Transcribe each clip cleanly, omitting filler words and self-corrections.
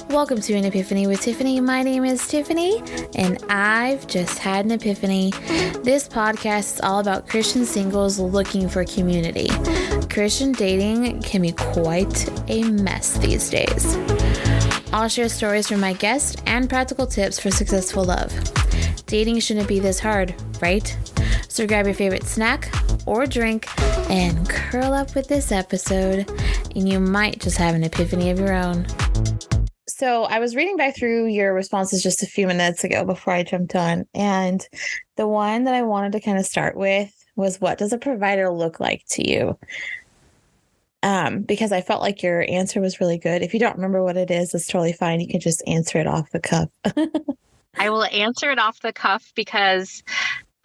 Welcome to An Epiphany with Tiffany. My name is Tiffany, and I've just had an epiphany. This podcast is all about Christian singles looking for community. Christian dating can be quite a mess these days. I'll share stories from my guests and practical tips for successful love. Dating shouldn't be this hard, right? So grab your favorite snack or drink and curl up with this episode, and you might just have an epiphany of your own. So I was reading back through your responses just a few minutes ago before I jumped on, and the one that I wanted to kind of start with was, what does a provider look like to you? Because I felt like your answer was really good. If you don't remember what it is, it's totally fine. You can just answer it off the cuff. I will answer it off the cuff because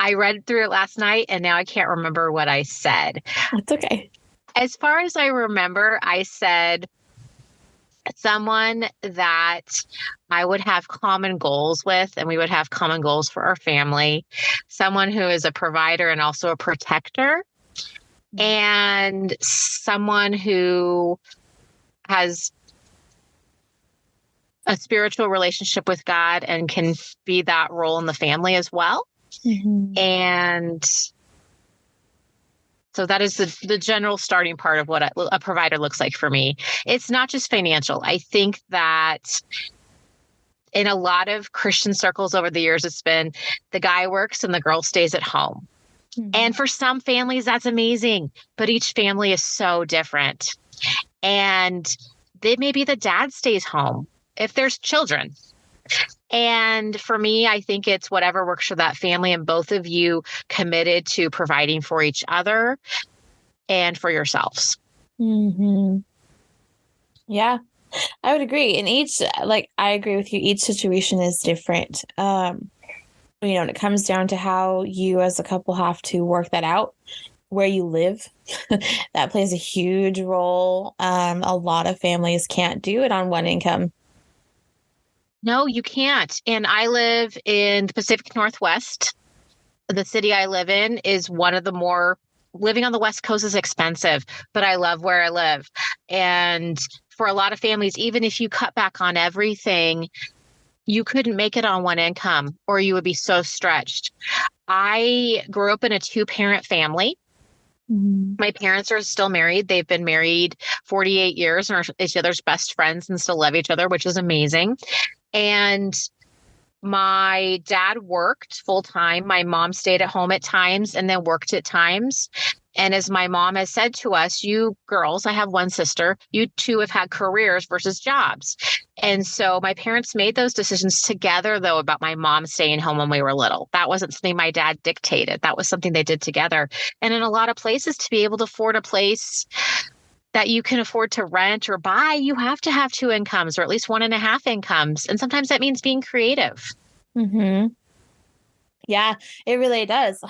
I read through it last night and now I can't remember what I said. That's okay. As far as I remember, I said someone that I would have common goals with, and we would have common goals for our family. Someone who is a provider and also a protector, and someone who has a spiritual relationship with God and can be that role in the family as well. Mm-hmm. And so that is the general starting part of what a provider looks like for me. It's not just financial. I think that in a lot of Christian circles over the years, it's been the guy works and the girl stays at home. Mm-hmm. And for some families, that's amazing. But each family is so different. And maybe the dad stays home if there's children. And for me, I think it's whatever works for that family, and both of you committed to providing for each other and for yourselves. Mm-hmm. Yeah, I would agree. And I agree with you. Each situation is different. And it comes down to how you as a couple have to work that out, where you live. That plays a huge role. A lot of families can't do it on one income. No, you can't. And I live in the Pacific Northwest. The city I live in is one of the more, living on the West Coast is expensive, but I love where I live. And for a lot of families, even if you cut back on everything, you couldn't make it on one income, or you would be so stretched. I grew up in a 2-parent family. Mm-hmm. My parents are still married. They've been married 48 years and are each other's best friends and still love each other, which is amazing. And my dad worked full time. My mom stayed at home at times and then worked at times. And as my mom has said to us, you girls, I have one sister, you two have had careers versus jobs. And so my parents made those decisions together, though, about my mom staying home when we were little. That wasn't something my dad dictated. That was something they did together. And in a lot of places, to be able to afford a place that you can afford to rent or buy, you have to have 2 incomes or at least 1.5 incomes. And sometimes that means being creative. Mm-hmm. Yeah, it really does.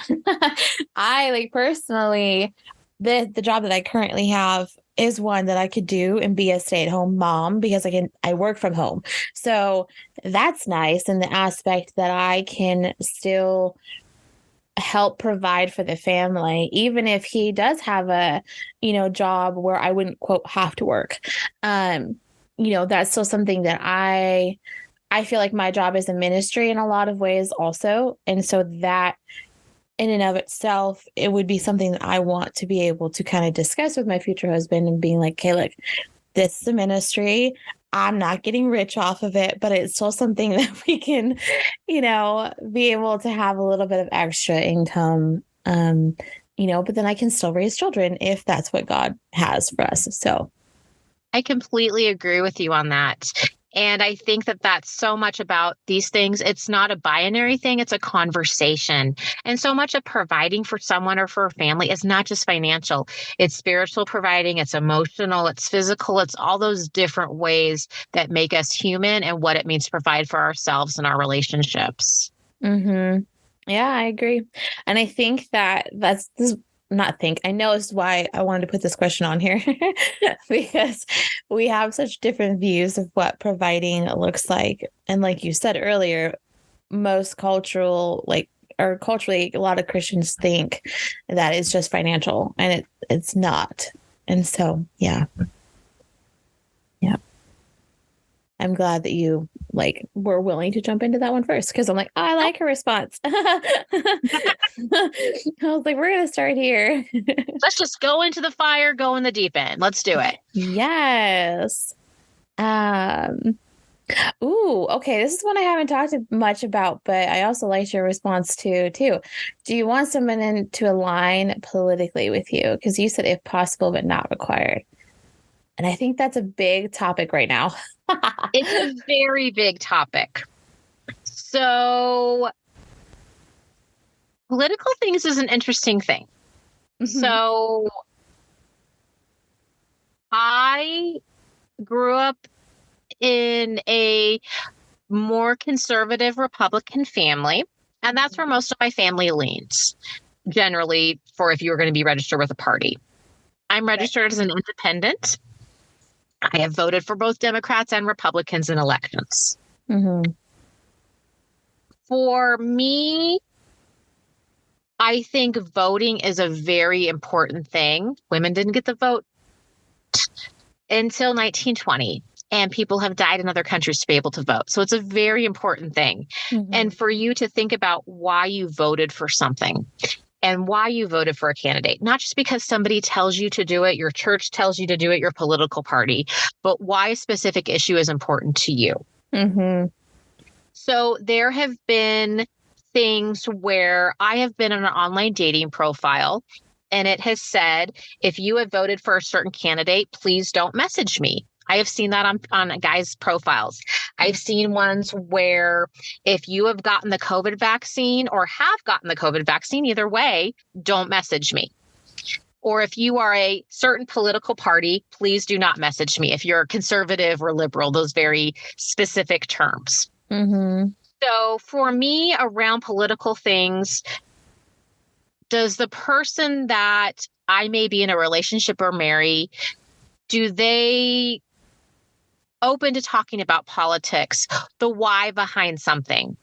I personally, the job that I currently have is one that I could do and be a stay-at-home mom because I work from home. So that's nice in the aspect that I can still help provide for the family, even if he does have a, job where I wouldn't, quote, have to work. That's still something that I feel like my job is a ministry in a lot of ways also. And so that in and of itself, it would be something that I want to be able to kind of discuss with my future husband and being like, okay, look, this is a ministry. I'm not getting rich off of it, but it's still something that we can, be able to have a little bit of extra income, but then I can still raise children if that's what God has for us. So I completely agree with you on that. And I think that that's so much about these things. It's not a binary thing. It's a conversation. And so much of providing for someone or for a family is not just financial. It's spiritual providing. It's emotional. It's physical. It's all those different ways that make us human and what it means to provide for ourselves and our relationships. Mm-hmm. Yeah, I agree. And I think that I know this is why I wanted to put this question on here because we have such different views of what providing looks like. And like you said earlier, most culturally, a lot of Christians think that it's just financial, and it's not. And so, yeah. I'm glad that you like were willing to jump into that one first because I'm like, oh, I like her response. I was like, we're gonna start here. Let's just go into the fire, go in the deep end. Let's do it. Yes. Um, ooh, okay. This is one I haven't talked much about, but I also liked your response too. Do you want someone to align politically with you? Because you said if possible, but not required. And I think that's a big topic right now. It's a very big topic. So political things is an interesting thing. Mhm. So I grew up in a more conservative Republican family, and that's where most of my family leans, generally, for if you were going to be registered with a party. I'm registered as an independent. I have voted for both Democrats and Republicans in elections. Mm-hmm. For me, I think voting is a very important thing. Women didn't get the vote until 1920, and people have died in other countries to be able to vote. So it's a very important thing. Mm-hmm. And for you to think about why you voted for something and why you voted for a candidate, not just because somebody tells you to do it, your church tells you to do it, your political party, but why a specific issue is important to you. Mm-hmm. So there have been things where I have been on an online dating profile and it has said, if you have voted for a certain candidate, please don't message me. I have seen that on guys' profiles. I've seen ones where if you have gotten the COVID vaccine or have gotten the COVID vaccine, either way, don't message me. Or if you are a certain political party, please do not message me. If you're conservative or liberal, those very specific terms. Mm-hmm. So for me, around political things, does the person that I may be in a relationship or marry, do they open to talking about politics, the why behind something?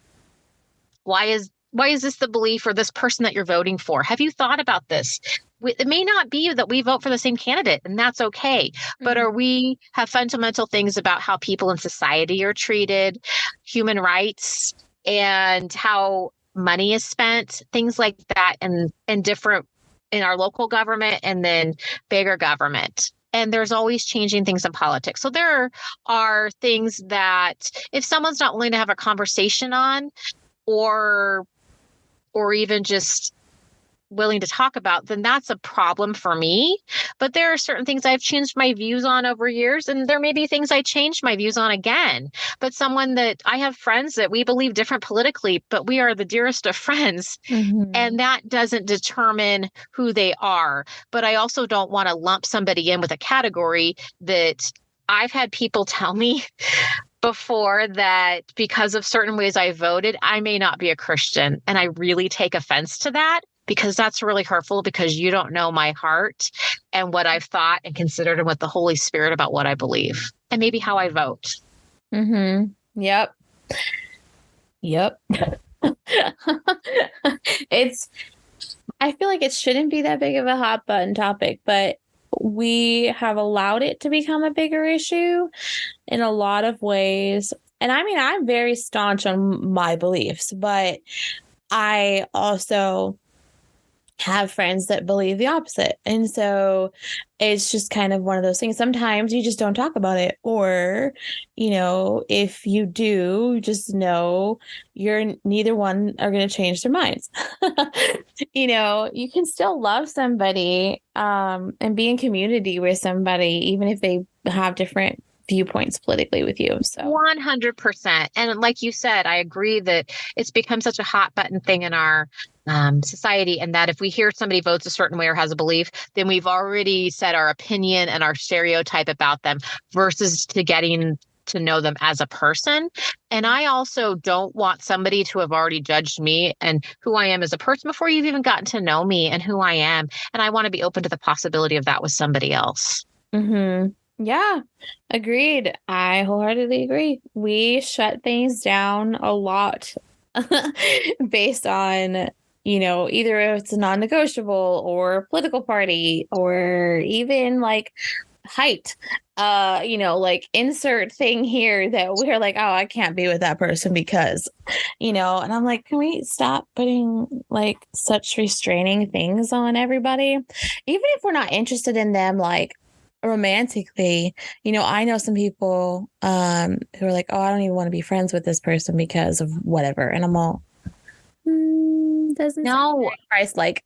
Why is this the belief or this person that you're voting for? Have you thought about this? It may not be that we vote for the same candidate, and that's okay. But are we have fundamental things about how people in society are treated, human rights, and how money is spent, things like that, and different in our local government and then bigger government. And there's always changing things in politics. So there are things that if someone's not willing to have a conversation on, or even just willing to talk about, then that's a problem for me. But there are certain things I've changed my views on over years, and there may be things I changed my views on again. But someone that I have friends that we believe different politically, but we are the dearest of friends. Mm-hmm. And that doesn't determine who they are. But I also don't want to lump somebody in with a category that I've had people tell me before that because of certain ways I voted, I may not be a Christian. And I really take offense to that because that's really hurtful because you don't know my heart and what I've thought and considered and what the Holy Spirit about what I believe and maybe how I vote. Mm-hmm. Yep. I feel like it shouldn't be that big of a hot button topic, but we have allowed it to become a bigger issue in a lot of ways. And I mean, I'm very staunch on my beliefs, but I also have friends that believe the opposite. And so it's just kind of one of those things. Sometimes you just don't talk about it. Or, if you do, just know neither one are going to change their minds. You can still love somebody and be in community with somebody, even if they have different viewpoints politically with you. So 100%. And like you said, I agree that it's become such a hot button thing in our society, and that if we hear somebody votes a certain way or has a belief, then we've already said our opinion and our stereotype about them versus to getting to know them as a person. And I also don't want somebody to have already judged me and who I am as a person before you've even gotten to know me and who I am. And I want to be open to the possibility of that with somebody else. Mm-hmm. Yeah, agreed. I wholeheartedly agree. We shut things down a lot based on, either it's a non-negotiable or political party or even like height, like insert thing here that we're like, oh, I can't be with that person because, and I'm like, can we stop putting like such restraining things on everybody? Even if we're not interested in them, like romantically, I know some people who are like, oh, I don't even want to be friends with this person because of whatever. And I'm all, doesn't sound No, very Christ-like.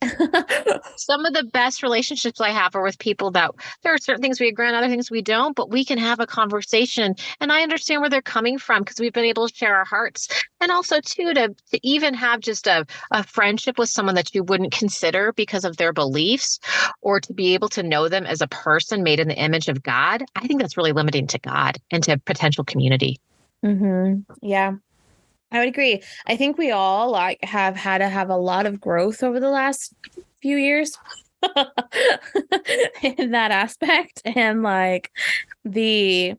some of the best relationships I have are with people that there are certain things we agree on, other things we don't, but we can have a conversation. And I understand where they're coming from because we've been able to share our hearts. And also, too, to even have just a friendship with someone that you wouldn't consider because of their beliefs, or to be able to know them as a person made in the image of God, I think that's really limiting to God and to potential community. Yeah. I would agree. I think we all like have had to have a lot of growth over the last few years in that aspect. And like the,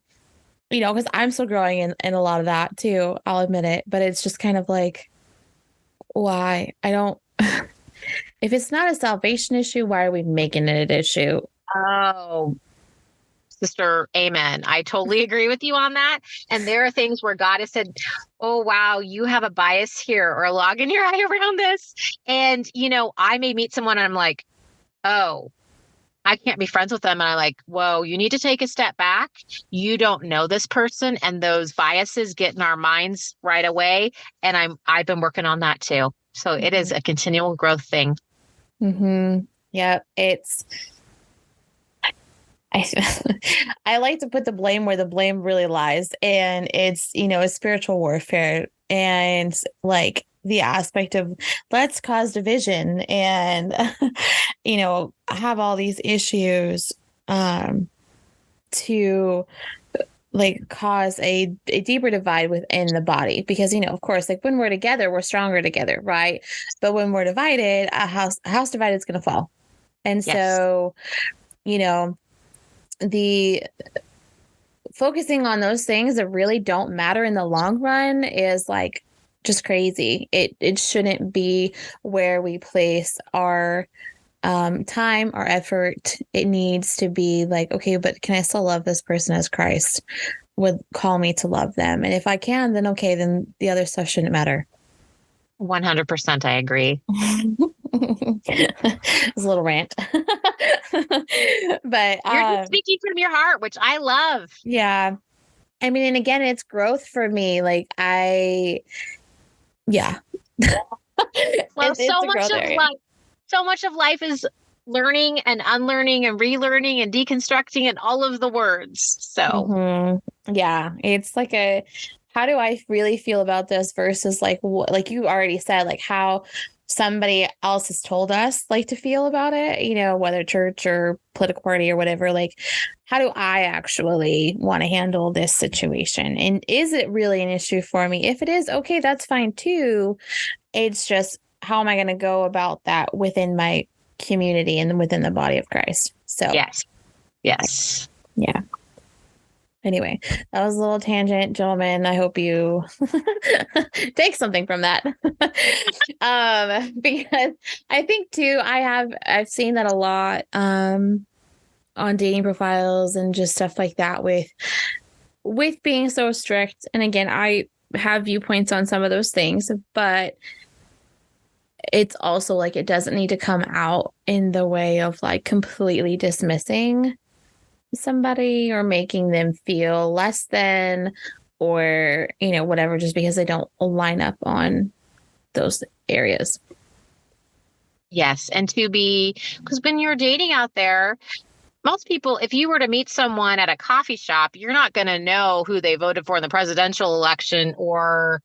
because I'm still growing in a lot of that too, I'll admit it. But it's just kind of like, why? I don't, if it's not a salvation issue, why are we making it an issue? Oh, sister, amen. I totally agree with you on that. And there are things where God has said, oh, wow, you have a bias here or a log in your eye around this. And, I may meet someone and I'm like, oh, I can't be friends with them. And I'm like, whoa, you need to take a step back. You don't know this person. And those biases get in our minds right away. And I've been working on that too. So it is a continual growth thing. Yeah, I like to put the blame where the blame really lies. And it's, it's spiritual warfare and like the aspect of let's cause division and, have all these issues to like cause a deeper divide within the body. Because, of course, like when we're together, we're stronger together, right? But when we're divided, a house divided is going to fall. And Yes. so, the focusing on those things that really don't matter in the long run is like just crazy. It shouldn't be where we place our time, our effort. It needs to be like, okay, but can I still love this person as Christ would call me to love them? And if I can, then okay, then the other stuff shouldn't matter. 100%. I agree. It's a little rant. But You're just speaking from your heart, which I love. yeah. I mean, and again, it's growth for me. Like yeah. Well, It's so much of life is learning and unlearning and relearning and deconstructing and all of the words. So yeah, it's like how do I really feel about this versus like like you already said, like how somebody else has told us like to feel about it, whether church or political party or whatever. Like, how do I actually want to handle this situation? And is it really an issue for me? If it is, okay, that's fine too. It's just, how am I going to go about that within my community and within the body of Christ? So, yes. Yeah. Anyway, that was a little tangent, gentlemen. I hope you take something from that. Because I think too, I've seen that a lot on dating profiles and just stuff like that with being so strict. And again, I have viewpoints on some of those things, but it's also like it doesn't need to come out in the way of like completely dismissing somebody or making them feel less than or whatever, just because they don't line up on those areas. Yes. And because when you're dating out there, most people, if you were to meet someone at a coffee shop, you're not going to know who they voted for in the presidential election or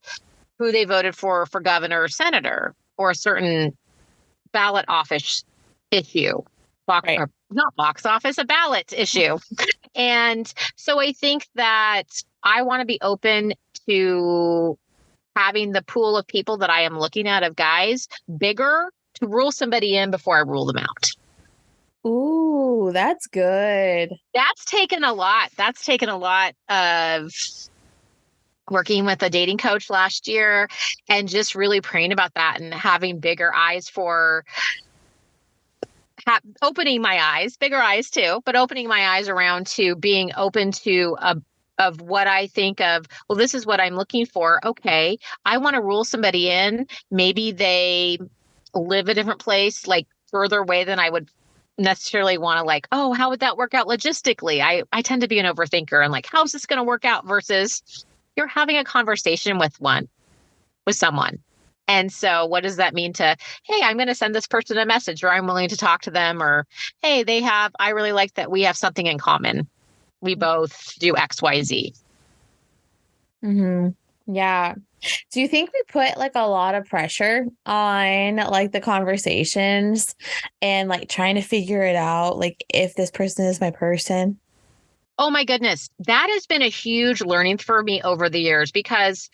who they voted for governor or senator or a certain ballot office issue. Right. Or not box office, a ballot issue. And so I think that I want to be open to having the pool of people that I am looking at of guys bigger to rule somebody in before I rule them out. Ooh, that's good. That's taken a lot. That's taken a lot of working with a dating coach last year and just really praying about that and having bigger eyes for opening my eyes, bigger eyes too, but opening my eyes around to being open to of what I think of, well, this is what I'm looking for. Okay, I want to rule somebody in. Maybe they live a different place, like further away than I would necessarily want to, like, oh, how would that work out logistically? I tend to be an overthinker and like, how's this going to work out versus you're having a conversation with someone. And so what does that mean to, hey, I'm going to send this person a message, or I'm willing to talk to them, or, hey, I really like that we have something in common. We both do X, Y, Z. Yeah. Do you think we put like a lot of pressure on like the conversations and like trying to figure it out, like if this person is my person? Oh my goodness. That has been a huge learning for me over the years because,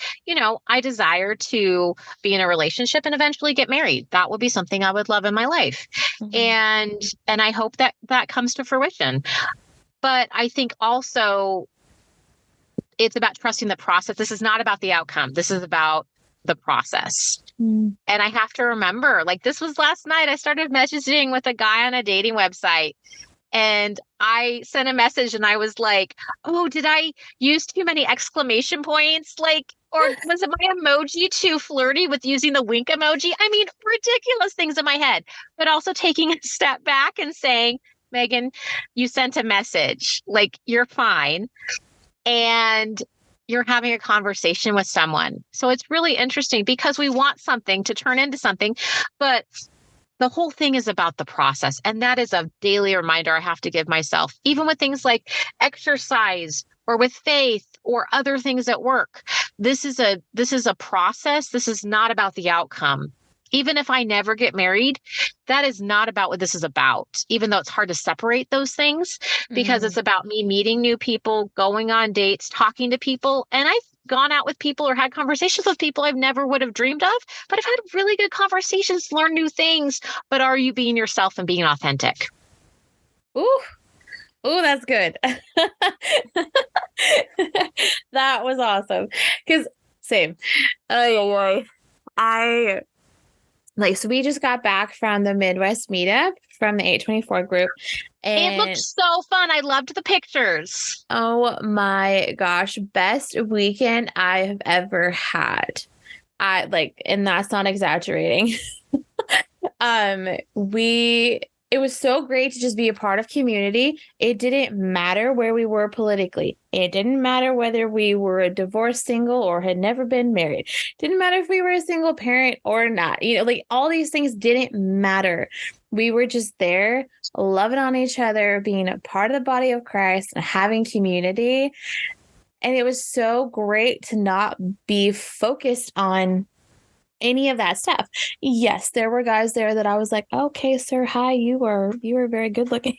I desire to be in a relationship and eventually get married. That would be something I would love in my life. And I hope that that comes to fruition. But I think also it's about trusting the process. This is not about the outcome. This is about the process. And I have to remember, like, this was last night. I started messaging with a guy on a dating website. And I sent a message and I was like, oh, did I use too many exclamation points? Like, or was it my emoji too flirty with using the wink emoji? I mean, ridiculous things in my head, but also taking a step back and saying, Megan, you sent a message, like, you're fine. And you're having a conversation with someone. So it's really interesting because we want something to turn into something, but the whole thing is about the process. And that is a daily reminder I have to give myself, even with things like exercise or with faith or other things at work. This is a process. This is not about the outcome. Even if I never get married, that is not about what this is about, even though it's hard to separate those things because it's about me meeting new people, going on dates, talking to people. And I've gone out with people or had conversations with people I never would have dreamed of, but I've had really good conversations, learned new things. But are you being yourself and being authentic? Ooh, that's good. That was awesome. Because same. Oh, so we just got back from the Midwest meetup from the 824 group. And it looked so fun. I loved the pictures. Oh my gosh. Best weekend I have ever had. And that's not exaggerating. It was so great to just be a part of community. It didn't matter where we were politically. It didn't matter whether we were a divorced single or had never been married. Didn't matter if we were a single parent or not. Like all these things didn't matter. We were just there, loving on each other, being a part of the body of Christ and having community. And it was so great to not be focused on any of that stuff. Yes, there were guys there that I was like, okay, sir, hi, you were very good looking.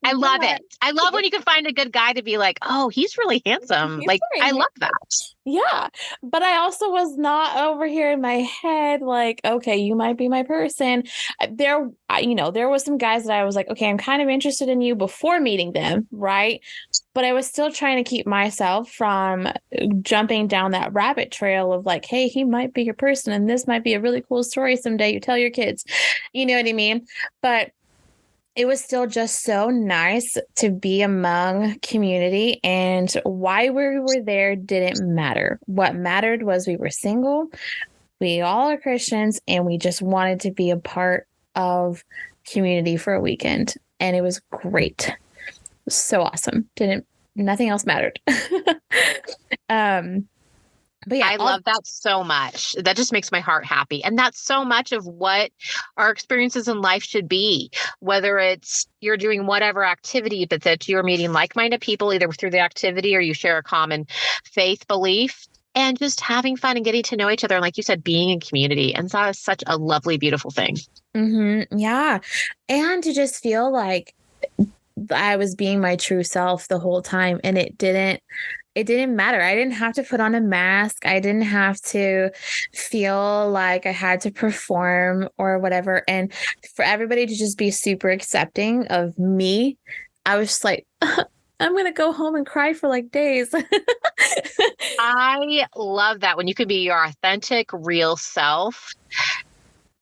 I love it. I love when you can find a good guy to be like, oh, he's really handsome. I love that. Yeah. But I also was not over here in my head like, okay, you might be my person. There was some guys that I was like, okay, I'm kind of interested in you before meeting them, right? But I was still trying to keep myself from jumping down that rabbit trail of like, hey, he might be your person and this might be a really cool story someday you tell your kids. You know what I mean? But it was still just so nice to be among community, and why we were there didn't matter. What mattered was we were single, we all are Christians, and we just wanted to be a part of community for a weekend. And it was great. So awesome. Nothing else mattered. But yeah, I love that so much. That just makes my heart happy. And that's so much of what our experiences in life should be, whether it's you're doing whatever activity, but that you're meeting like-minded people either through the activity or you share a common faith belief and just having fun and getting to know each other. And like you said, being in community. And that is such a lovely, beautiful thing. Yeah. And to just feel like I was being my true self the whole time, and it didn't matter. I didn't have to put on a mask. I didn't have to feel like I had to perform or whatever. And for everybody to just be super accepting of me, I was just like, I'm going to go home and cry for like days. I love that when you can be your authentic, real self.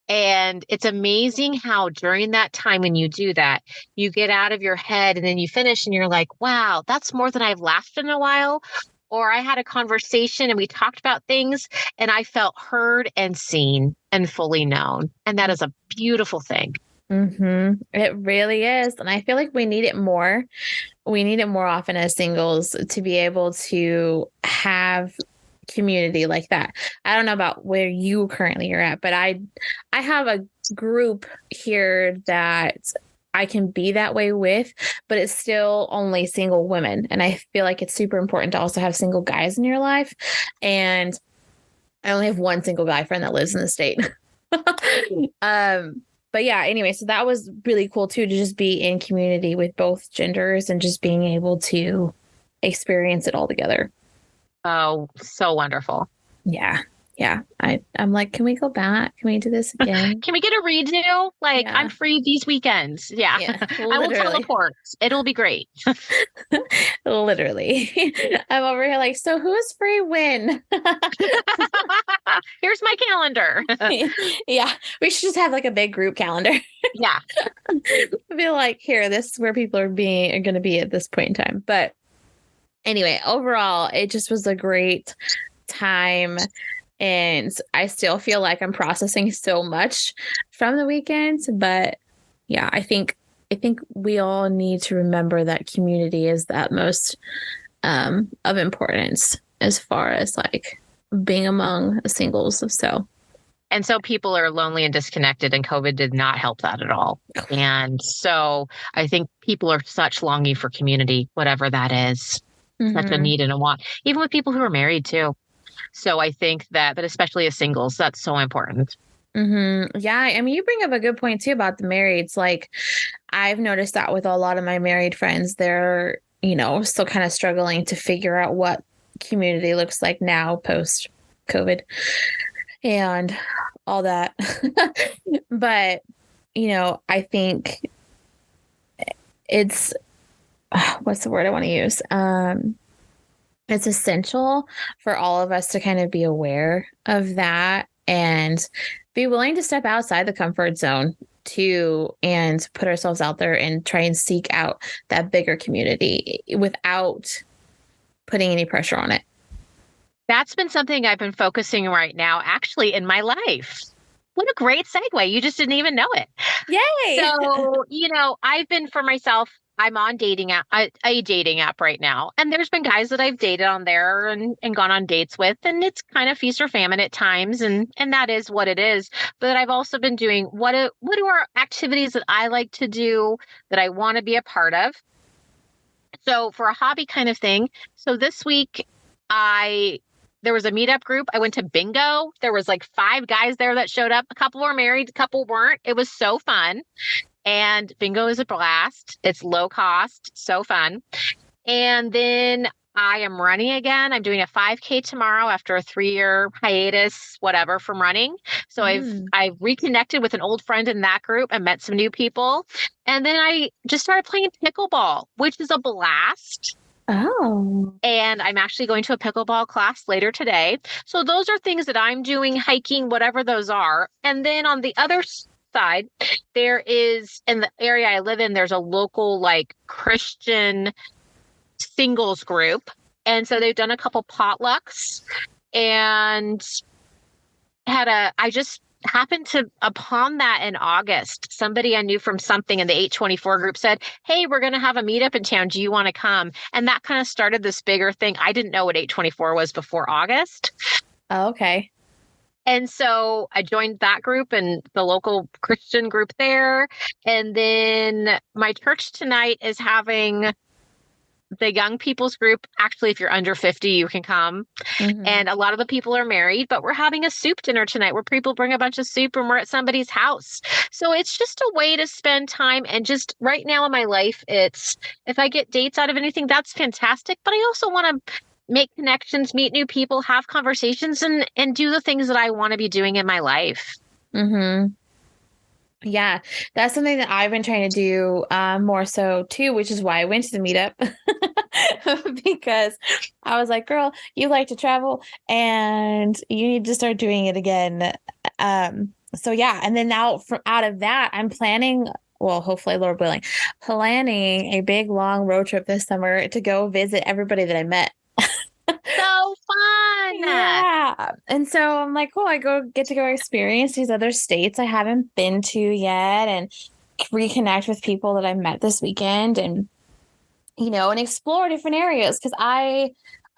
And it's amazing how during that time when you do that, you get out of your head and then you finish and you're like, wow, that's more than I've laughed in a while. Or I had a conversation and we talked about things and I felt heard and seen and fully known. And that is a beautiful thing. It really is. And I feel like we need it more. We need it more often as singles to be able to have community like that. I don't know about where you currently are at, but I have a group here that I can be that way with, but it's still only single women. And I feel like it's super important to also have single guys in your life. And I only have one single guy friend that lives in the state. But yeah, anyway, so that was really cool too, to just be in community with both genders and just being able to experience it all together. Oh, so wonderful. Yeah. Yeah. I'm like, can we go back? Can we do this again? Can we get a redo? Like, Yeah. I'm free these weekends. Yeah. I will Literally. teleport. It'll be great. Literally. I'm over here like, so who's free when? Here's my calendar. Yeah. We should just have like a big group calendar. Yeah. Be like, here, this is where people are going to be at this point in time. But anyway, overall, it just was a great time. And I still feel like I'm processing so much from the weekend. But yeah, I think we all need to remember that community is the utmost of importance as far as like being among singles. And so people are lonely and disconnected, and COVID did not help that at all. And so I think people are such longing for community, whatever that is, such a need and a want, even with people who are married too. So I think that, but especially as singles, that's so important. Yeah. I mean, you bring up a good point too about the marrieds. Like I've noticed that with a lot of my married friends, they're, still kind of struggling to figure out what community looks like now post COVID and all that. But, I think it's, what's the word I want to use? It's essential for all of us to kind of be aware of that and be willing to step outside the comfort zone too, and put ourselves out there and try and seek out that bigger community without putting any pressure on it. That's been something I've been focusing right now, actually, in my life. What a great segue. You just didn't even know it. Yay. So, I've been for myself, I'm on a dating app right now. And there's been guys that I've dated on there and gone on dates with. And it's kind of feast or famine at times. And that is what it is. But I've also been doing what are activities that I like to do that I want to be a part of. So for a hobby kind of thing. So this week there was a meetup group. I went to bingo. There was like 5 guys there that showed up. A couple were married, a couple weren't. It was so fun. And bingo is a blast. It's low cost, so fun. And then I am running again. I'm doing a 5K tomorrow after a 3-year hiatus, whatever, from running. So I've reconnected with an old friend in that group and met some new people. And then I just started playing pickleball, which is a blast. Oh. And I'm actually going to a pickleball class later today. So those are things that I'm doing, hiking, whatever those are. And then on the other side, there is, in the area I live in, there's a local like Christian singles group. And so they've done a couple potlucks and I just happened to upon that in August. Somebody I knew from something in the 824 group said, hey, we're going to have a meetup in town. Do you want to come? And that kind of started this bigger thing. I didn't know what 824 was before August. Oh, okay. And so I joined that group and the local Christian group there. And then my church tonight is having the young people's group. Actually, if you're under 50, you can come. And a lot of the people are married, but we're having a soup dinner tonight where people bring a bunch of soup and we're at somebody's house. So it's just a way to spend time. And just right now in my life, it's, if I get dates out of anything, that's fantastic. But I also want to make connections, meet new people, have conversations, and do the things that I want to be doing in my life. Yeah, that's something that I've been trying to do more so too, which is why I went to the meetup because I was like, girl, you like to travel and you need to start doing it again. So yeah, and then now from out of that, I'm planning, well, hopefully, Lord willing, planning a big long road trip this summer to go visit everybody that I met. So fun. Yeah. And so I'm like, cool, I get to go experience these other states I haven't been to yet and reconnect with people that I met this weekend and and explore different areas because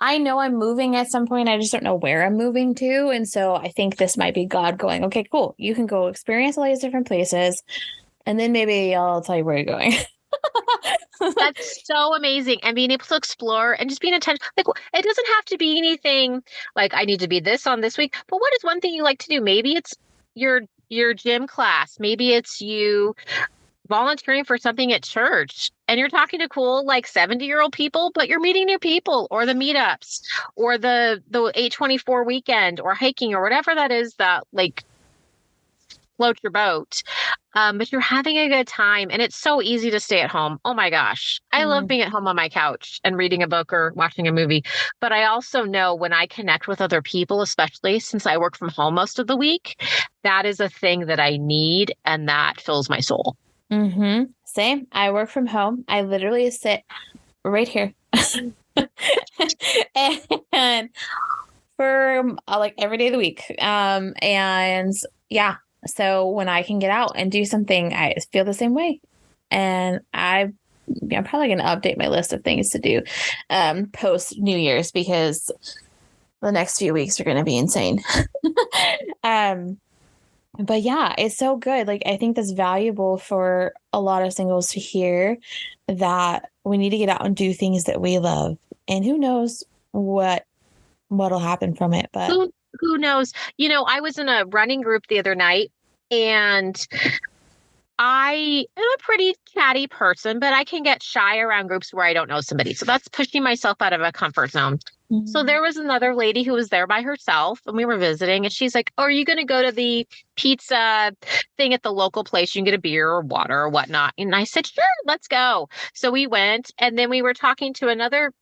I know I'm moving at some point. I just don't know where I'm moving to. And so I think this might be God going, okay, cool. You can go experience all these different places. And then maybe I'll tell you where you're going. That's so amazing. And being able to explore and just being intentional. Like, it doesn't have to be anything like I need to be this on this week. But what is one thing you like to do? Maybe it's your gym class. Maybe it's you volunteering for something at church and you're talking to cool like 70-year-old people, but you're meeting new people or the meetups or the 824 weekend or hiking or whatever that is that like float your boat. But you're having a good time and it's so easy to stay at home. Oh my gosh. I love being at home on my couch and reading a book or watching a movie. But I also know when I connect with other people, especially since I work from home most of the week, that is a thing that I need and that fills my soul. Same. I work from home. I literally sit right here. And for like every day of the week. And yeah, so when I can get out and do something, I feel the same way. And I'm probably going to update my list of things to do post New Year's because the next few weeks are going to be insane. But yeah, it's so good. Like, I think that's valuable for a lot of singles to hear that we need to get out and do things that we love. And who knows what'll happen from it. But who knows? I was in a running group the other night and I am a pretty chatty person, but I can get shy around groups where I don't know somebody. So that's pushing myself out of a comfort zone. So there was another lady who was there by herself and we were visiting and she's like, oh, are you going to go to the pizza thing at the local place? You can get a beer or water or whatnot. And I said, sure, let's go. So we went and then we were talking to another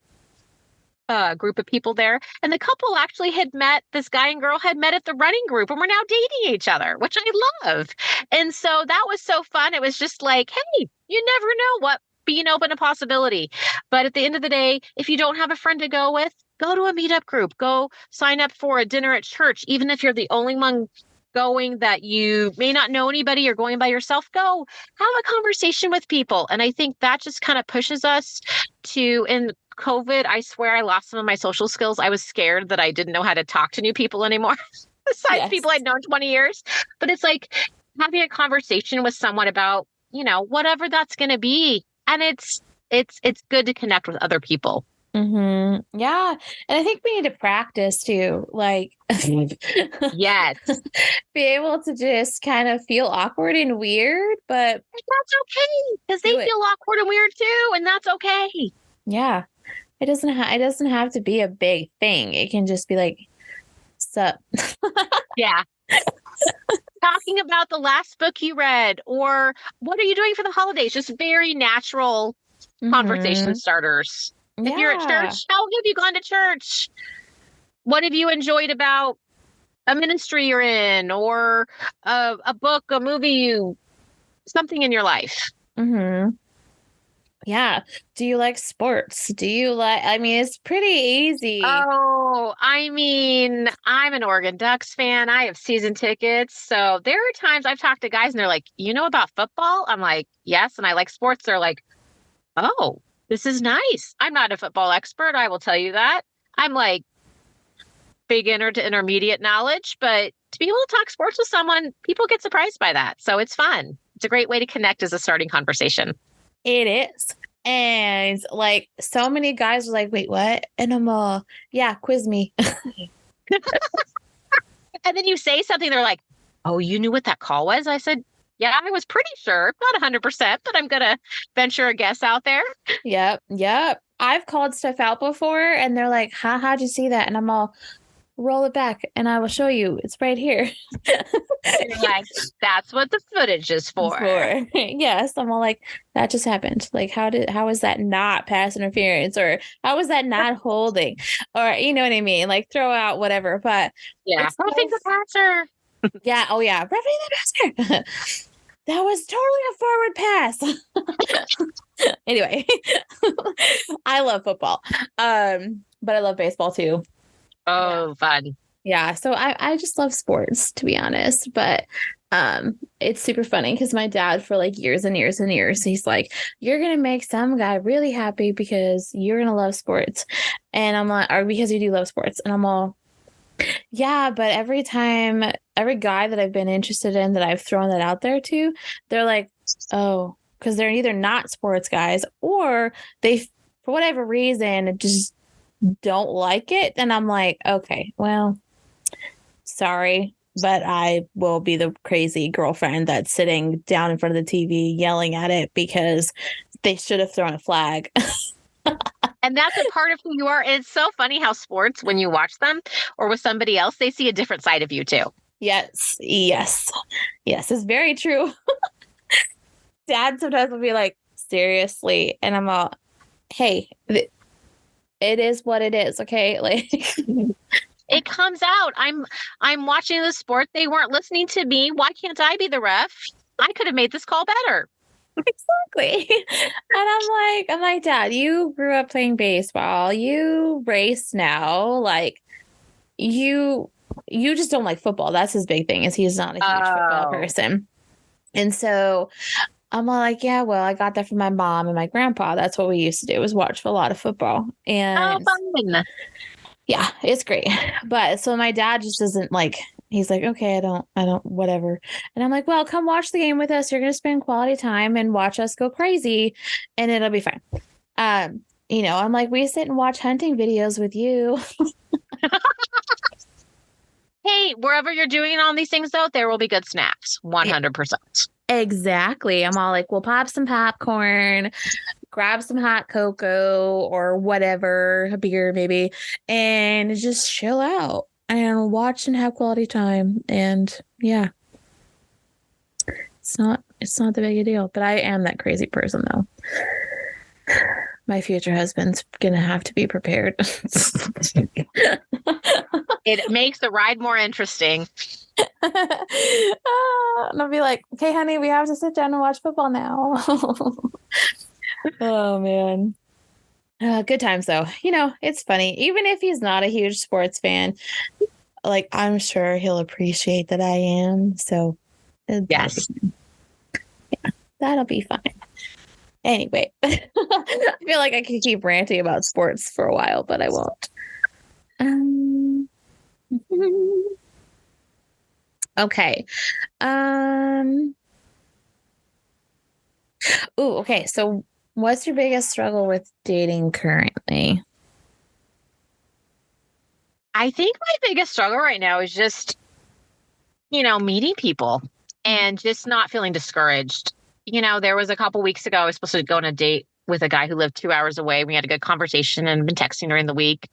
group of people there. And the couple actually had met, this guy and girl had met at the running group and we're now dating each other, which I love. And so that was so fun. It was just like, hey, you never know what being open to possibility. But at the end of the day, if you don't have a friend to go with, go to a meetup group, go sign up for a dinner at church. Even if you're the only one going that you may not know anybody, you're going by yourself, go have a conversation with people. And I think that just kind of pushes us to, in COVID, I swear I lost some of my social skills. I was scared that I didn't know how to talk to new people anymore, besides people I'd known 20 years. But it's like having a conversation with someone about, whatever that's going to be. And it's good to connect with other people. Yeah. And I think we need to practice too. Like, yes, be able to just kind of feel awkward and weird, but that's okay because they feel awkward and weird too. And that's okay. Yeah. It doesn't have to be a big thing. It can just be like, sup. Yeah. Talking about the last book you read or what are you doing for the holidays? Just very natural conversation starters. Yeah. If you're at church, how have you gone to church? What have you enjoyed about a ministry you're in or a book, a movie, something in your life? Yeah. Do you like sports? It's pretty easy. Oh, I'm an Oregon Ducks fan. I have season tickets. So there are times I've talked to guys and they're like, you know about football? I'm like, yes. And I like sports. They're like, oh, this is nice. I'm not a football expert. I will tell you that. I'm like beginner to intermediate knowledge, but to be able to talk sports with someone, people get surprised by that. So it's fun. It's a great way to connect as a starting conversation. It is. And like so many guys are like, wait, what? And I'm all, yeah, quiz me. And then you say something, they're like, oh, you knew what that call was? I said, yeah, I was pretty sure. Not 100%, but I'm going to venture a guess out there. Yep. I've called stuff out before and they're like, how'd you see that? And I'm all, roll it back and I will show you. It's right here. Like, that's what the footage is for. Yes. I'm all like, that just happened. Like, how is that not pass interference? Or how is that not holding? Or, you know what I mean? Like, throw out whatever. But yeah, perfect the passer. Yeah. Oh, yeah. Roughing the passer. That was totally a forward pass. Anyway, I love football. But I love baseball too. Yeah. Oh, fun. Yeah. So I just love sports, to be honest. But it's super funny because my dad, for like years and years and years, he's like, you're gonna make some guy really happy because you're gonna love sports. And I'm like, or because you do love sports. And I'm all, yeah, but every time, every guy that I've been interested in that I've thrown that out there to, they're like, oh, because they're either not sports guys or they, for whatever reason, just don't like it. And I'm like, okay, well, sorry, but I will be the crazy girlfriend that's sitting down in front of the TV yelling at it because they should have thrown a flag. And that's a part of who you are. It's so funny how sports, when you watch them or with somebody else, they see a different side of you too. Yes, yes, yes, it's very true. Dad sometimes will be like, seriously. And I'm all, hey, it is what it is. Okay. Like, It comes out. I'm watching the sport. They weren't listening to me. Why can't I be the ref? I could have made this call better. exactly. And I'm like, Dad, you grew up playing baseball. You race now. Like, you just don't like football. That's his big thing, is he's not a huge football person. And so I'm all like, yeah, well, I got that from my mom and my grandpa. That's what we used to do, was watch a lot of football. Oh, And fun. yeah, it's great. But so my dad just doesn't like, he's like, okay, I don't, whatever. And I'm like, well, come watch the game with us. You're going to spend quality time and watch us go crazy and it'll be fine. I'm like, we sit and watch hunting videos with you. Hey, wherever you're doing all these things, though, there will be good snacks. 100%. Exactly. I'm all like, we'll pop some popcorn, grab some hot cocoa or whatever, a beer maybe, and just chill out and watch and have quality time. And yeah, it's not the big a deal. But I am that crazy person though. My future husband's gonna have to be prepared. It makes the ride more interesting. And I'll be like, okay, honey, we have to sit down and watch football now. Oh man. Good times though. It's funny. Even if he's not a huge sports fan, like I'm sure he'll appreciate that I am. So Yes. that'll be fine. Anyway, I feel like I could keep ranting about sports for a while, but I won't. Okay. Okay. So what's your biggest struggle with dating currently? I think my biggest struggle right now is just, meeting people and just not feeling discouraged. There was a couple weeks ago, I was supposed to go on a date with a guy who lived 2 hours away. We had a good conversation and been texting during the week.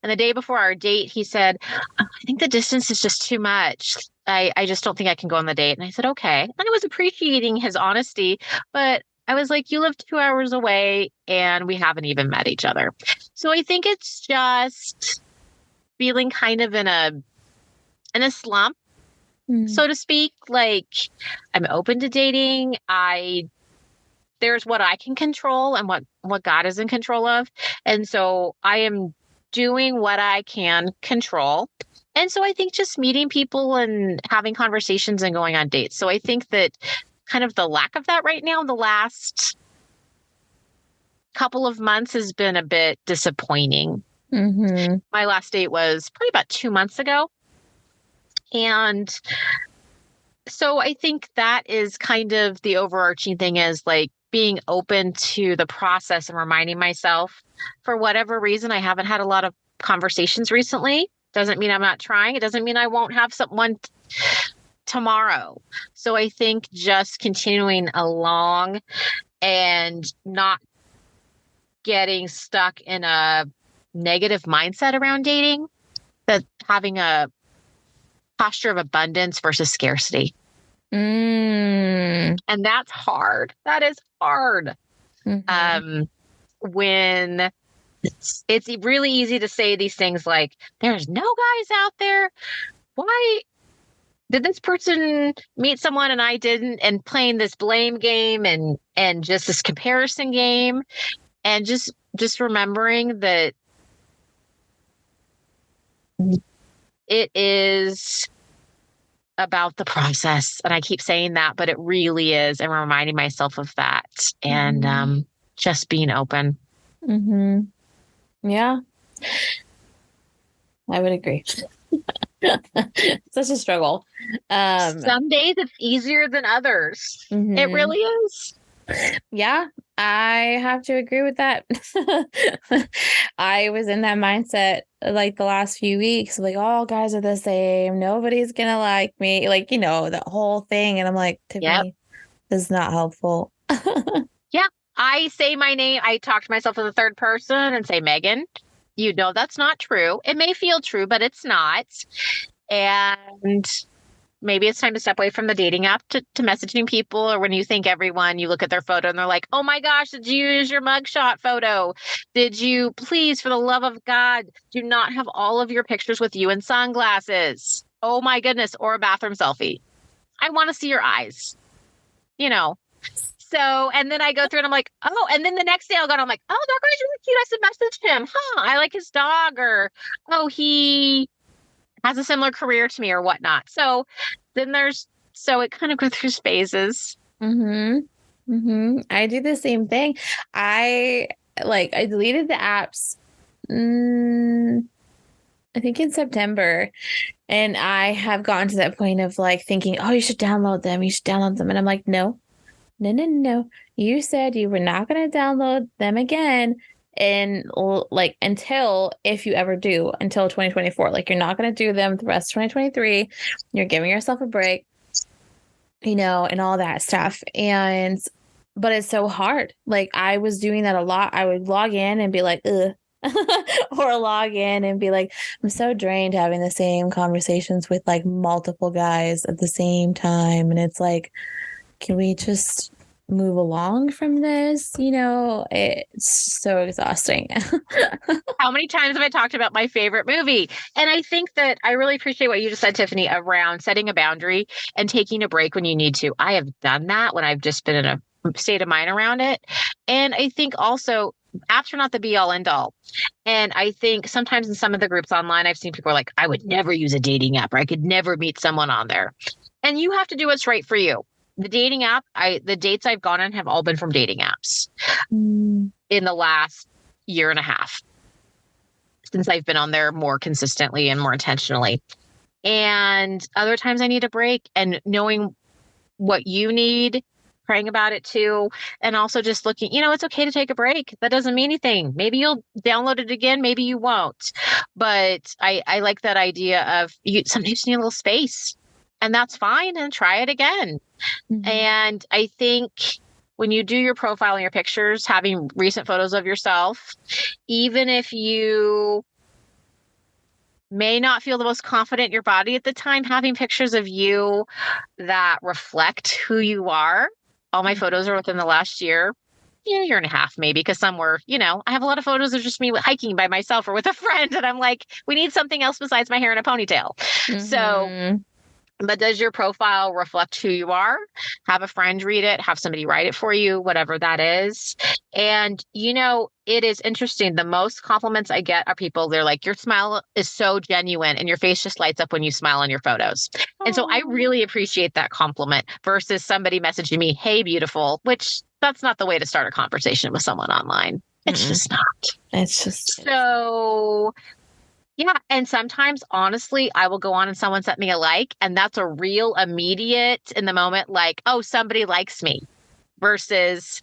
And the day before our date, he said, I think the distance is just too much. I just don't think I can go on the date. And I said, okay. And I was appreciating his honesty, but I was like, you live 2 hours away and we haven't even met each other. So I think it's just feeling kind of in a slump, so to speak. Like, I'm open to dating. There's what I can control and what God is in control of. And so I am doing what I can control. And so I think just meeting people and having conversations and going on dates. So I think that kind of the lack of that right now in the last couple of months has been a bit disappointing. Mm-hmm. My last date was probably about 2 months ago. And so I think that is kind of the overarching thing, is like being open to the process and reminding myself, for whatever reason, I haven't had a lot of conversations recently. Doesn't mean I'm not trying. It doesn't mean I won't have someone tomorrow. So I think just continuing along and not getting stuck in a negative mindset around dating, that having a posture of abundance versus scarcity. And that's hard. That is hard. Mm-hmm. When it's really easy to say these things like, there's no guys out there. Why? did this person meet someone and I didn't, and playing this blame game and just this comparison game, and just remembering that it is about the process. And I keep saying that, but it really is. And reminding myself of that, and just being open. Yeah, I would agree. Such a struggle. Some days it's easier than others. It really is. Yeah, I have to agree with that. I was in that mindset like the last few weeks, like all guys are the same. Nobody's gonna like me. Like, the whole thing. And I'm like, Tiffany, this is not helpful. Yeah. I say my name. I talk to myself in the third person and say, Megan, that's not true. It may feel true, but it's not. And maybe it's time to step away from the dating app to messaging people. Or when you think you look at their photo and they're like, oh my gosh, did you use your mugshot photo? Did you, please, for the love of God, do not have all of your pictures with you in sunglasses? Oh my goodness. Or a bathroom selfie. I want to see your eyes, So, and then I go through and I'm like, oh, and then the next day I'll go and I'm like, oh, that guy's really cute. I should message him. I like his dog, or, oh, he has a similar career to me or whatnot. So then it kind of goes through phases. I do the same thing. I deleted the apps, I think in September. And I have gotten to that point of like thinking, oh, you should download them. And I'm like, no. You said you were not going to download them again. And like, if you ever do, until 2024, like you're not going to do them the rest of 2023. You're giving yourself a break, and all that stuff. But it's so hard. Like I was doing that a lot. I would log in and be like, ugh. Or log in and be like, I'm so drained having the same conversations with like multiple guys at the same time. And it's like, can we just move along from this? It's so exhausting. How many times have I talked about my favorite movie? And I think that I really appreciate what you just said, Tiffany, around setting a boundary and taking a break when you need to. I have done that when I've just been in a state of mind around it. And I think also apps are not the be all end all. And I think sometimes in some of the groups online, I've seen people are like, I would never use a dating app, or I could never meet someone on there. And you have to do what's right for you. The dating app, the dates I've gone on have all been from dating apps in the last year and a half, since I've been on there more consistently and more intentionally. And other times I need a break, and knowing what you need, praying about it too. And also just looking, it's okay to take a break. That doesn't mean anything. Maybe you'll download it again. Maybe you won't. But I like that idea of you sometimes need a little space, and that's fine, and try it again. And I think when you do your profile and your pictures, having recent photos of yourself, even if you may not feel the most confident in your body at the time, having pictures of you that reflect who you are. All my photos are within the last year and a half, maybe, because some were, I have a lot of photos of just me hiking by myself or with a friend. And I'm like, we need something else besides my hair and a ponytail. So, but does your profile reflect who you are? Have a friend read it, have somebody write it for you, whatever that is. And, it is interesting. The most compliments I get are people, they're like, your smile is so genuine and your face just lights up when you smile on your photos. And so I really appreciate that compliment versus somebody messaging me, hey, beautiful, which that's not the way to start a conversation with someone online. It's just not. It's just so. Yeah. And sometimes, honestly, I will go on and someone sent me a like, and that's a real immediate in the moment, like, oh, somebody likes me, versus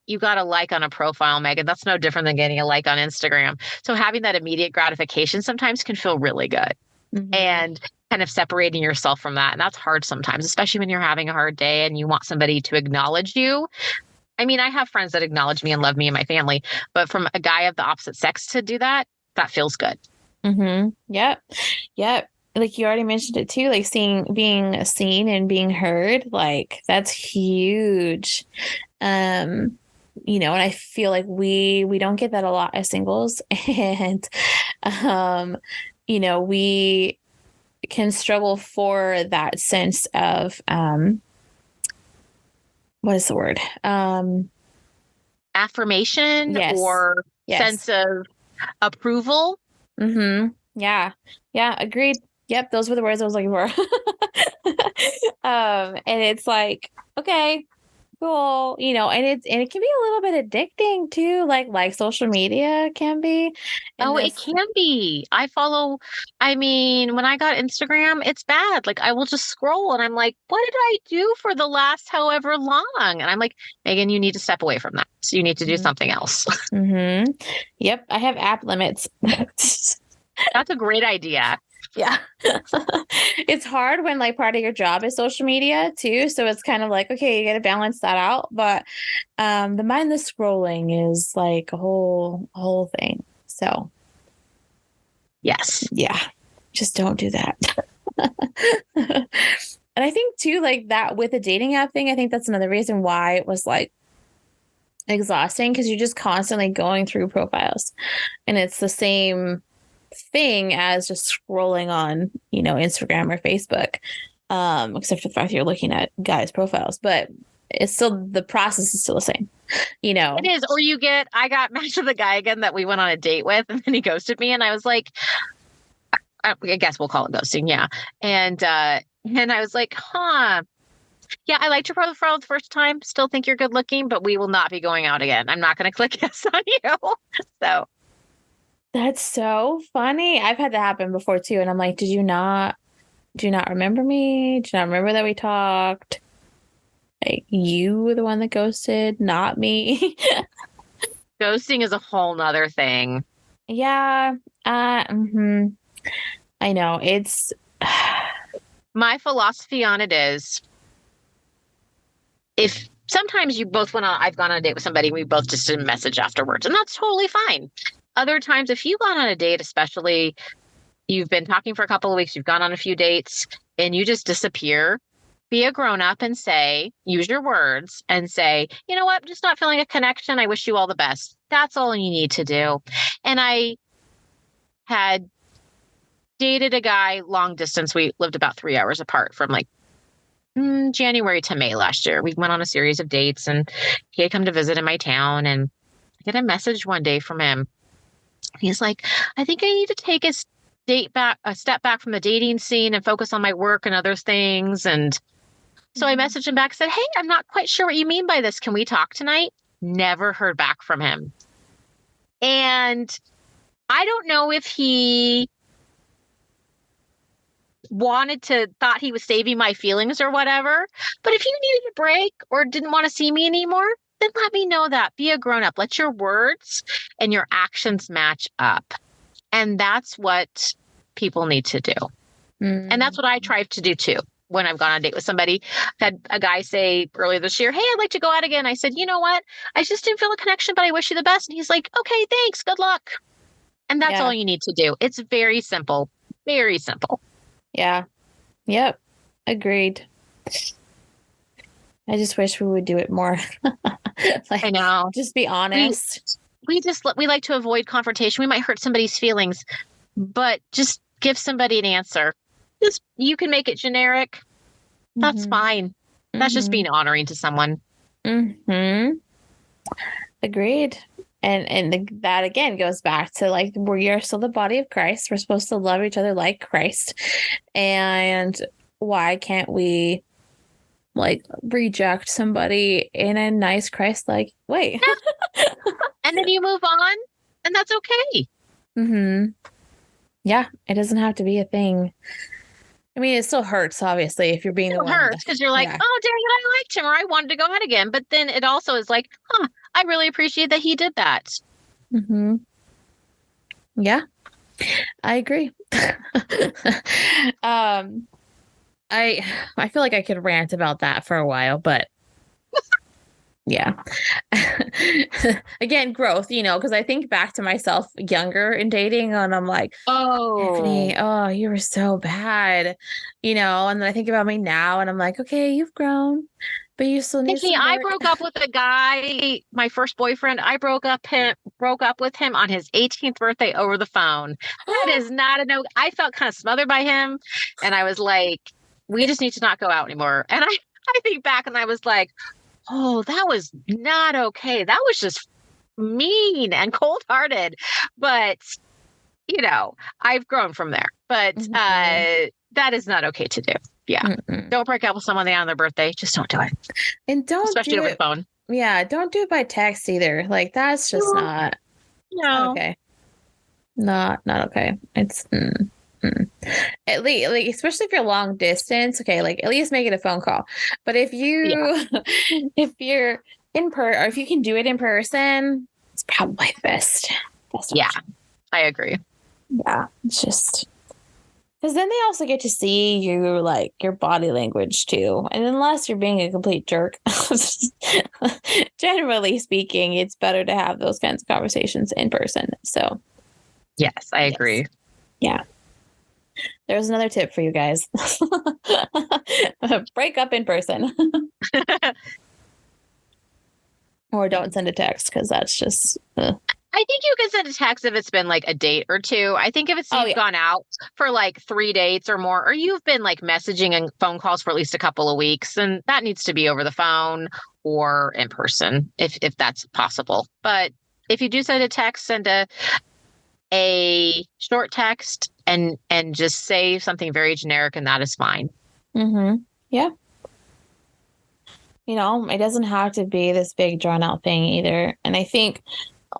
you got a like on a profile, Megan. That's no different than getting a like on Instagram. So having that immediate gratification sometimes can feel really good, and kind of separating yourself from that. And that's hard sometimes, especially when you're having a hard day and you want somebody to acknowledge you. I mean, I have friends that acknowledge me and love me and my family, but from a guy of the opposite sex to do that, that feels good. Yep. Like you already mentioned it too, like being seen and being heard, like that's huge. And I feel like we don't get that a lot as singles. And, we can struggle for that sense of what is the word? Affirmation Yes. or Yes. sense of approval. Mm-hmm. Yeah. Yeah. Agreed. Yep. Those were the words I was looking for. And it's like, okay, cool, and it can be a little bit addicting too, like social media can be in Oh, it this. can be. I mean, when I got Instagram, it's bad. Like, I will just scroll and I'm like, what did I do for the last however long? And I'm like, Megan, you need to step away from that. So you need to do something else. Mm-hmm. Yep. I have app limits. That's a great idea. Yeah. It's hard when like part of your job is social media too. So it's kind of like, okay, you got to balance that out. But the mindless scrolling is like a whole thing. So Yes. yeah, just don't do that. And I think too, like that with the dating app thing, I think that's another reason why it was like exhausting, because you're just constantly going through profiles and it's the same thing as just scrolling on, Instagram or Facebook, except for the fact you're looking at guys' profiles, but it's still, the process is still the same, It is. Or I got matched with a guy again that we went on a date with, and then he ghosted me, and I was like, I guess we'll call it ghosting, yeah. And I was like, huh. Yeah, I liked your profile the first time. Still think you're good looking, but we will not be going out again. I'm not going to click yes on you. So that's so funny. I've had that happen before too, and I'm like, do you not remember me? Do you not remember that we talked? Like, you were the one that ghosted, not me. ghosting is a whole nother thing. Yeah. Mhm. I know. It's My philosophy on it is, if sometimes I've gone on a date with somebody, we both just didn't message afterwards, and that's totally fine. Other times, if you've gone on a date, especially you've been talking for a couple of weeks, you've gone on a few dates, and you just disappear, be a grown up and use your words and say, you know what, I'm just not feeling a connection. I wish you all the best. That's all you need to do. And I had dated a guy long distance. We lived about 3 hours apart from like January to May last year. We went on a series of dates, and he had come to visit in my town, and I get a message one day from him. He's like, I think I need to take a step back from the dating scene and focus on my work and other things. And so I messaged him back, said, hey, I'm not quite sure what you mean by this. Can we talk tonight? Never heard back from him. And I don't know if he thought he was saving my feelings or whatever. But if you needed a break or didn't want to see me anymore, then let me know that. Be a grown up. Let your words and your actions match up. And that's what people need to do. And that's what I tried to do too. When I've gone on a date with somebody, I've had a guy say earlier this year, hey, I'd like to go out again. I said, you know what? I just didn't feel a connection, but I wish you the best. And he's like, okay, thanks. Good luck. And that's all you need to do. It's very simple. Very simple. Yeah. Yep. Agreed. I just wish we would do it more. Like, I know. Just be honest. We like to avoid confrontation. We might hurt somebody's feelings, but just give somebody an answer. You can make it generic. That's fine. That's just being honoring to someone. Agreed. And that again goes back to like, we are still the body of Christ. We're supposed to love each other like Christ. And why can't we like reject somebody in a nice Christ-like way? And then you move on, and that's okay. Yeah, it doesn't have to be a thing. I mean, it still hurts, obviously, if you're being the one. It hurts because you're like, oh, dang it, I liked him, or I wanted to go out again. But then it also is like, I really appreciate that he did that. Yeah, I agree. I feel like I could rant about that for a while, but yeah. Again, growth, because I think back to myself younger in dating, and I'm like, Tiffany, oh, you were so bad, and then I think about me now and I'm like, okay, you've grown, But you still need Tiffany, some I work. broke up with a guy, my first boyfriend. I broke up with him on his 18th birthday over the phone. That is not a no. I felt kind of smothered by him, and I was like, we just need to not go out anymore. And I think back and I was like, oh, that was not okay. That was just mean and cold-hearted. But, I've grown from there. But Mhm. that is not okay to do. Yeah. Mm-mm. Don't break up with someone on their birthday. Just don't do it. And don't Especially do over the it. phone. Yeah, don't do it by text either. Like that's just No. not. It's not No. okay. Not okay. It's at least like especially if you're long distance. Okay, like at least make it a phone call. But if Yeah. you if you're or if you can do it in person, it's probably best Yeah. option. I agree. Yeah, it's just because then they also get to see you like your body language too. And unless you're being a complete jerk, generally speaking, it's better to have those kinds of conversations in person. So, Yes, I yes. agree. Yeah. There's another tip for you guys. Break up in person. Or don't send a text because that's just I think you can send a text if it's been like a date or two. I think if it's Oh you've yeah. gone out for like 3 dates or more, or you've been like messaging and phone calls for at least a couple of weeks, then that needs to be over the phone or in person if that's possible. But if you do send a text, send a short text and just say something very generic, and that is fine. Mm-hmm. Yeah. It doesn't have to be this big drawn out thing either. And I think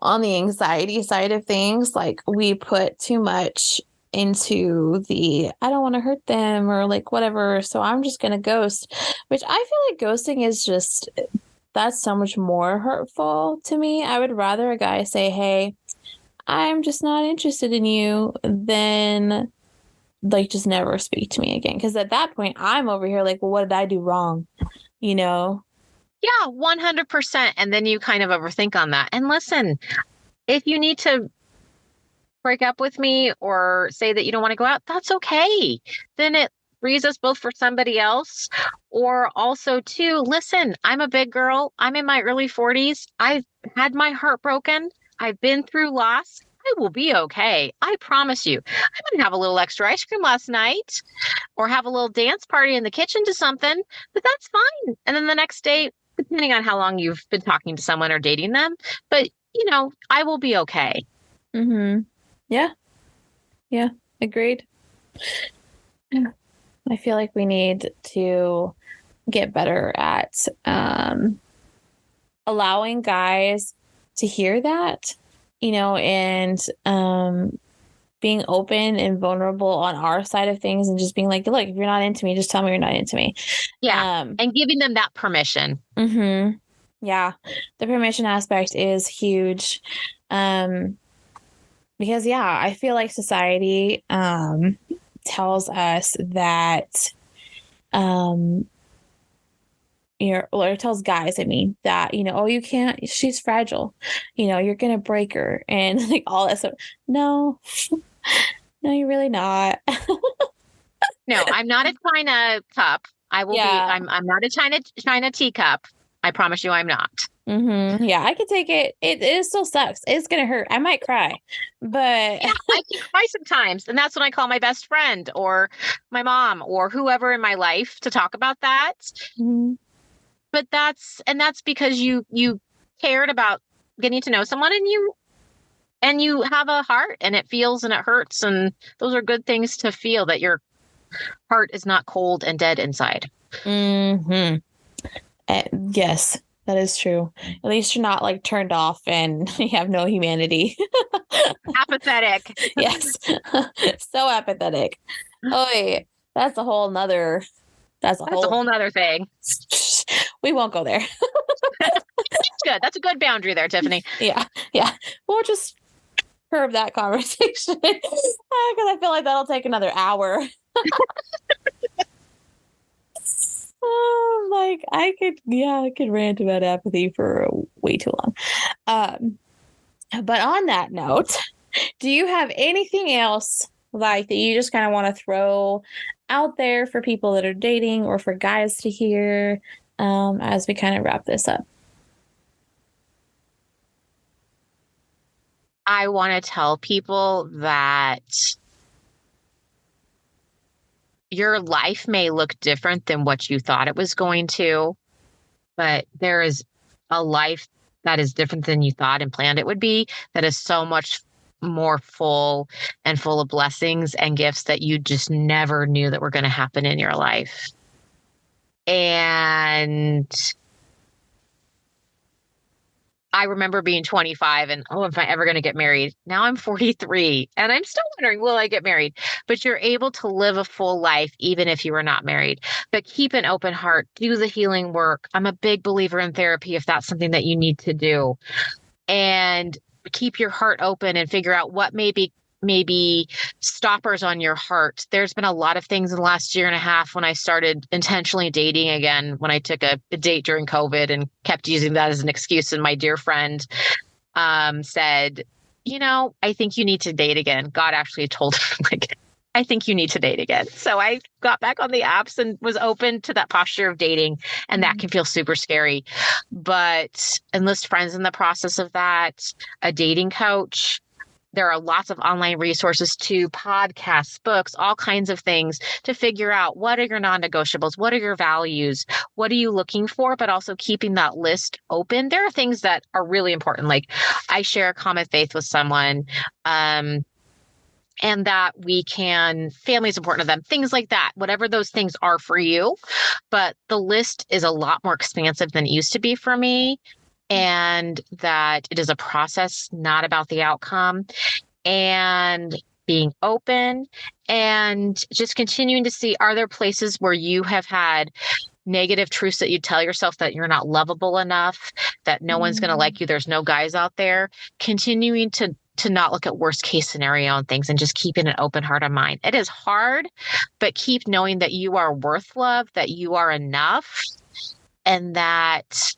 on the anxiety side of things, like we put too much into the I don't want to hurt them or like whatever, so I'm just gonna ghost, which I feel like ghosting is just that's so much more hurtful to me. I would rather a guy say, "Hey, I'm just not interested in you," than like just never speak to me again. Because at that point, I'm over here like, well, what did I do wrong? You know? Yeah, 100%. And then you kind of overthink on that. And listen, if you need to break up with me or say that you don't want to go out, that's okay. Then it frees us both for somebody else. Or also, too, listen, I'm a big girl. I'm in my early 40s. I've had my heart broken. I've been through loss. I will be okay. I promise you. I didn't have a little extra ice cream last night or have a little dance party in the kitchen to something, but that's fine. And then the next day, depending on how long you've been talking to someone or dating them, but I will be okay. Mm-hmm. Yeah. Yeah. Agreed. I feel like we need to get better at allowing guys to hear that, and being open and vulnerable on our side of things and just being like, look, if you're not into me, just tell me you're not into me. Yeah. And giving them that permission. Mm-hmm. Yeah. The permission aspect is huge. Because I feel like society tells us that it tells guys, I mean, that, oh, you can't, she's fragile, you're gonna break her and like all that stuff. No, no, you're really not. No, I'm not a China cup. I will be. I'm not a China teacup. I promise you, I'm not. Mm-hmm. Yeah, I can take it. It still sucks. It's gonna hurt. I might cry, but yeah, I can cry sometimes, and that's when I call my best friend or my mom or whoever in my life to talk about that. Mm-hmm. But that's because you cared about getting to know someone, and you have a heart, and it feels and it hurts, and those are good things to feel, that your heart is not cold and dead inside. Mm-hmm. Yes, that is true. At least you're not like turned off and you have no humanity. Apathetic. Yes. So apathetic. Oh, wait. That's a whole nother nother thing. We won't go there. That's good. That's a good boundary there, Tiffany. Yeah. We'll just curb that conversation because I feel like that'll take another hour. Like I could rant about apathy for way too long. But on that note, do you have anything else like that you just kind of want to throw out there for people that are dating or for guys to hear as we kind of wrap this up? I want to tell people that your life may look different than what you thought it was going to, but there is a life that is different than you thought and planned it would be, that is so much more full and full of blessings and gifts that you just never knew that were going to happen in your life. And I remember being 25 and, oh, am I ever going to get married? Now I'm 43 and I'm still wondering, will I get married? But you're able to live a full life even if you were not married. But keep an open heart, do the healing work. I'm a big believer in therapy if that's something that you need to do. And keep your heart open and figure out what maybe stoppers on your heart. There's been a lot of things in the last year and a half when I started intentionally dating again, when I took a date during COVID and kept using that as an excuse. And my dear friend said, I think you need to date again. God actually told her, I think you need to date again. So I got back on the apps and was open to that posture of dating. And that can feel super scary. But enlist friends in the process of that, a dating coach. There are lots of online resources too, podcasts, books, all kinds of things to figure out what are your non-negotiables, what are your values, what are you looking for, but also keeping that list open. There are things that are really important. Like I share a common faith with someone, and that family is important to them, things like that, whatever those things are for you. But the list is a lot more expansive than it used to be for me. And that it is a process, not about the outcome, and being open and just continuing to see, are there places where you have had negative truths that you tell yourself that you're not lovable enough, that no one's going to like you, there's no guys out there, continuing to not look at worst case scenario on things and just keeping an open heart and mind. It is hard, but keep knowing that you are worth love, that you are enough, and that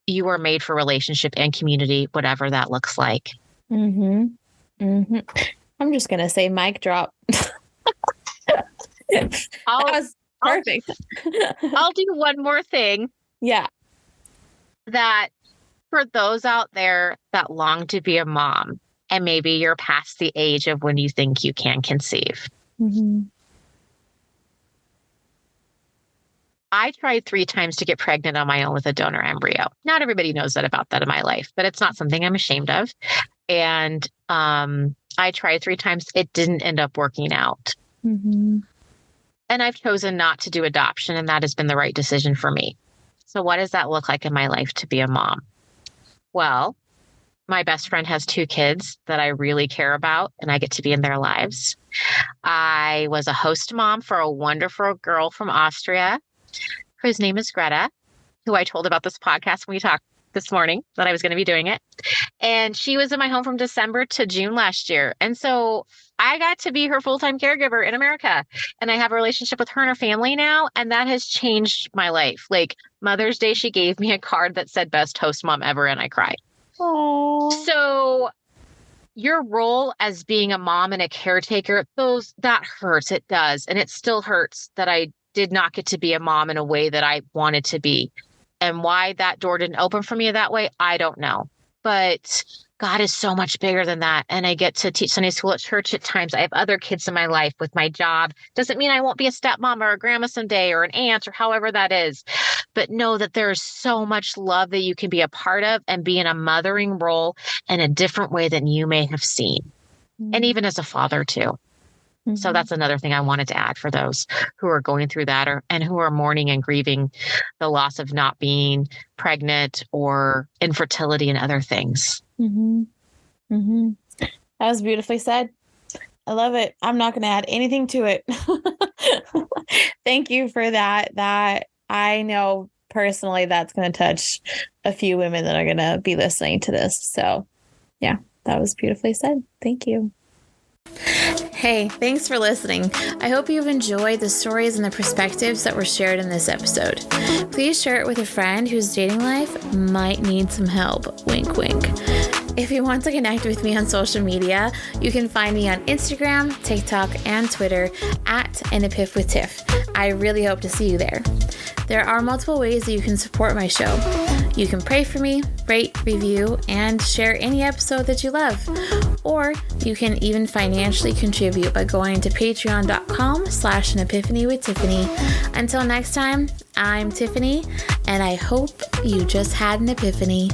you are made for relationship and community, whatever that looks like. Mm-hmm. Mm-hmm. I'm just going to say mic drop. That was perfect. I'll do one more thing. Yeah. That for those out there that long to be a mom, and maybe you're past the age of when you think you can conceive. Mm-hmm. I tried 3 times to get pregnant on my own with a donor embryo. Not everybody knows that about that in my life, but it's not something I'm ashamed of. And I tried 3 times. It didn't end up working out. Mm-hmm. And I've chosen not to do adoption, and that has been the right decision for me. So what does that look like in my life to be a mom? Well, my best friend has 2 kids that I really care about, and I get to be in their lives. I was a host mom for a wonderful girl from Austria, whose name is Greta, who I told about this podcast when we talked this morning that I was going to be doing it. And she was in my home from December to June last year. And so I got to be her full-time caregiver in America. And I have a relationship with her and her family now. And that has changed my life. Like Mother's Day, she gave me a card that said best host mom ever. And I cried. Aww. So your role as being a mom and a caretaker, that hurts. It does. And it still hurts that I did not get to be a mom in a way that I wanted to be. And why that door didn't open for me that way, I don't know. But God is so much bigger than that. And I get to teach Sunday school at church at times. I have other kids in my life with my job. Doesn't mean I won't be a stepmom or a grandma someday or an aunt or however that is. But know that there's so much love that you can be a part of and be in a mothering role in a different way than you may have seen. Mm-hmm. And even as a father too. Mm-hmm. So that's another thing I wanted to add for those who are going through that and who are mourning and grieving the loss of not being pregnant or infertility and other things. Mm-hmm. Mm-hmm. That was beautifully said. I love it. I'm not going to add anything to it. Thank you for that. That I know personally that's going to touch a few women that are going to be listening to this. So yeah, that was beautifully said. Thank you. Hey, thanks for listening. I hope you've enjoyed the stories and the perspectives that were shared in this episode. Please share it with a friend whose dating life might need some help. Wink, wink. If you want to connect with me on social media, you can find me on Instagram, TikTok, and Twitter at An Epiph with Tiff. I really hope to see you there. There are multiple ways that you can support my show. You can pray for me, rate, review, and share any episode that you love. Or you can even financially contribute by going to patreon.com/An Epiphany with Tiffany. Until next time, I'm Tiffany, and I hope you just had an epiphany.